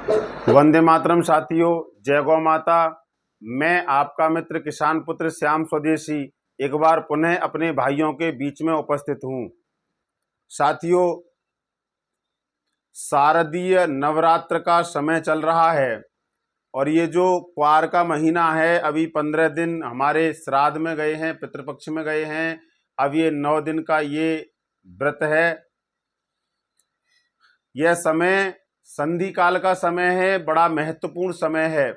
वंदे मातरम साथियों, जय गौ माता। मैं आपका मित्र किसान पुत्र श्याम स्वदेशी एक बार पुनः अपने भाइयों के बीच में उपस्थित हूँ। साथियों, शारदीय नवरात्र का समय चल रहा है और ये जो क्वार का महीना है, अभी 15 दिन हमारे श्राद्ध में गए हैं, पितृपक्ष में गए हैं। अब ये 9 दिन का ये व्रत है। यह समय संधि काल का समय है, बड़ा महत्वपूर्ण समय है।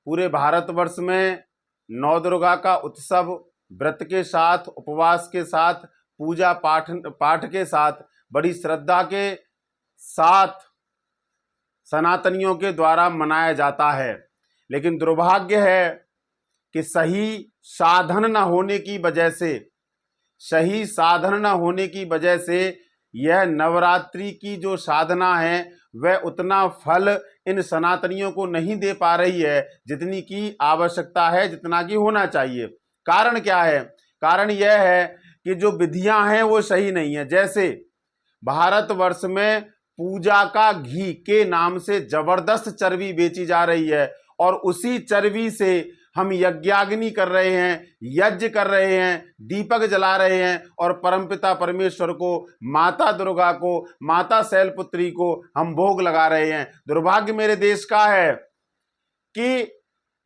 पूरे भारतवर्ष में नौ दुर्गा का उत्सव व्रत के साथ, उपवास के साथ, पूजा पाठ के साथ, बड़ी श्रद्धा के साथ सनातनियों के द्वारा मनाया जाता है। लेकिन दुर्भाग्य है कि सही साधन न होने की वजह से यह नवरात्रि की जो साधना है वह उतना फल इन सनातनियों को नहीं दे पा रही है जितनी की आवश्यकता है, जितना की होना चाहिए। कारण क्या है? कारण यह है कि जो विधियां हैं वो सही नहीं है। जैसे भारतवर्ष में पूजा का घी के नाम से जबरदस्त चर्बी बेची जा रही है और उसी चर्बी से हम यज्ञाग्नि कर रहे हैं, यज्ञ कर रहे हैं, दीपक जला रहे हैं और परमपिता परमेश्वर को, माता दुर्गा को, माता शैलपुत्री को हम भोग लगा रहे हैं। दुर्भाग्य मेरे देश का है कि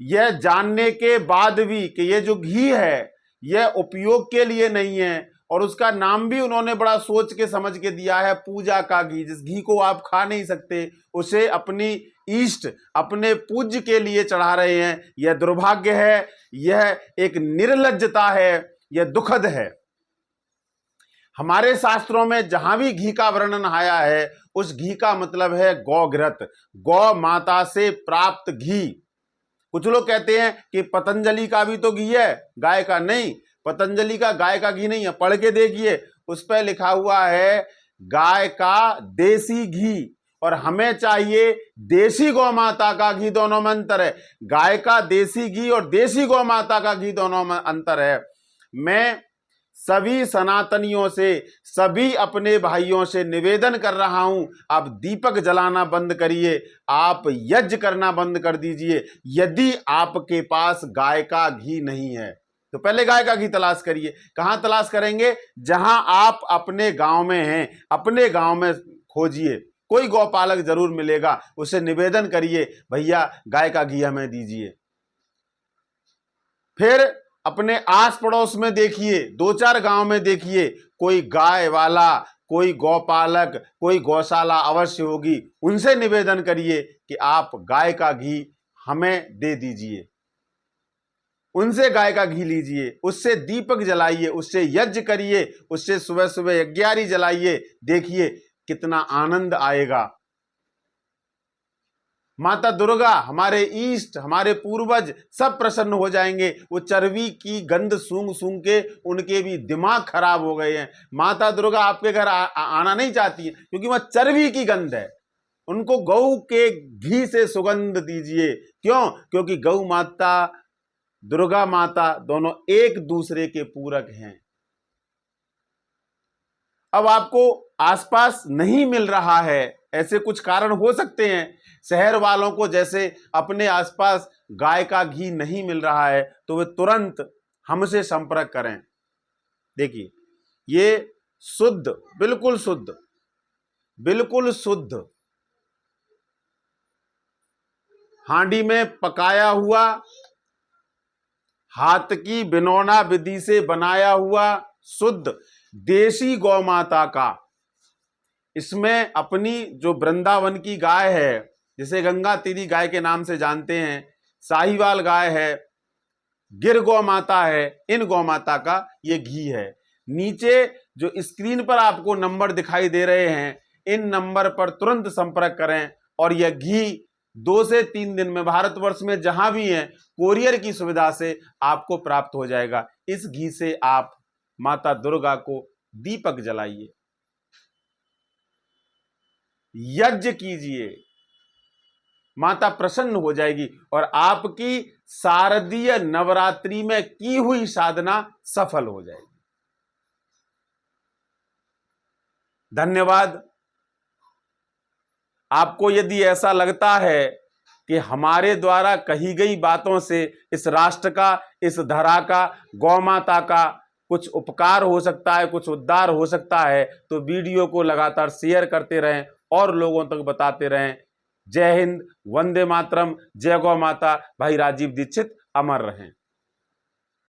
यह जानने के बाद भी कि यह जो घी है यह उपयोग के लिए नहीं है और उसका नाम भी उन्होंने बड़ा सोच के समझ के दिया है, पूजा का घी। जिस घी को आप खा नहीं सकते, उसे अपनी इष्ट, अपने पूज्य के लिए चढ़ा रहे हैं। यह दुर्भाग्य है, यह एक निर्लज्जता है, यह दुखद है। हमारे शास्त्रों में जहां भी घी का वर्णन आया है, उस घी का मतलब है गौघृत, गौ माता से प्राप्त घी। कुछ लोग कहते हैं कि पतंजलि का भी तो घी है, गाय का नहीं। पतंजलि का गाय का घी नहीं है, पढ़ के देखिए, उस पर लिखा हुआ है गाय का देसी घी और हमें चाहिए देसी गौ माता का घी। दोनों में अंतर है। गाय का देसी घी और देसी गौ माता का घी, दोनों में अंतर है। मैं सभी सनातनियों से, सभी अपने भाइयों से निवेदन कर रहा हूं, आप दीपक जलाना बंद करिए, आप यज्ञ करना बंद कर दीजिए। यदि आपके पास गाय का घी नहीं है तो पहले गाय का घी तलाश करिए। कहां तलाश करेंगे? जहां आप अपने गांव में हैं, अपने गांव में खोजिए, कोई गौपालक जरूर मिलेगा। उसे निवेदन करिए, भैया गाय का घी हमें दीजिए। फिर अपने आस पड़ोस में देखिए, 2-4 गांव में देखिए, कोई गाय वाला, कोई गौपालक, कोई गौशाला अवश्य होगी। उनसे निवेदन करिए कि आप गाय का घी हमें दे दीजिए। उनसे गाय का घी लीजिए, उससे दीपक जलाइए, उससे यज्ञ करिए, उससे सुबह सुबह यज्ञारी जलाइए। देखिए कितना आनंद आएगा। माता दुर्गा, हमारे ईष्ट, हमारे पूर्वज सब प्रसन्न हो जाएंगे। वो चर्बी की गंध सूंघ सूंघ के उनके भी दिमाग खराब हो गए हैं। माता दुर्गा आपके घर आना नहीं चाहती है क्योंकि वह चर्बी की गंध है। उनको गौ के घी से सुगंध दीजिए। क्यों? क्योंकि गौ माता, दुर्गा माता दोनों एक दूसरे के पूरक हैं। अब आपको आसपास नहीं मिल रहा है, ऐसे कुछ कारण हो सकते हैं। शहर वालों को जैसे अपने आसपास गाय का घी नहीं मिल रहा है तो वे तुरंत हमसे संपर्क करें। देखिए, ये शुद्ध, बिल्कुल शुद्ध, बिल्कुल शुद्ध हांडी में पकाया हुआ, हाथ की बिनौना विधि से बनाया हुआ शुद्ध देसी गौ माता का। इसमें अपनी जो वृंदावन की गाय है, जिसे गंगा तीरी गाय के नाम से जानते हैं, साहिवाल गाय है, गिर गौ माता है, इन गौ माता का ये घी है। नीचे जो स्क्रीन पर आपको नंबर दिखाई दे रहे हैं, इन नंबर पर तुरंत संपर्क करें और यह घी 2 से 3 दिन में भारतवर्ष में जहां भी है, कोरियर की सुविधा से आपको प्राप्त हो जाएगा। इस घी से आप माता दुर्गा को दीपक जलाइए, यज्ञ कीजिए, माता प्रसन्न हो जाएगी और आपकी शारदीय नवरात्रि में की हुई साधना सफल हो जाएगी। धन्यवाद। आपको यदि ऐसा लगता है कि हमारे द्वारा कही गई बातों से इस राष्ट्र का, इस धरा का, गौ माता का कुछ उपकार हो सकता है, कुछ उद्धार हो सकता है, तो वीडियो को लगातार शेयर करते रहें और लोगों तक बताते रहें। जय हिंद, वंदे मातरम, जय गौ माता। भाई राजीव दीक्षित अमर रहें।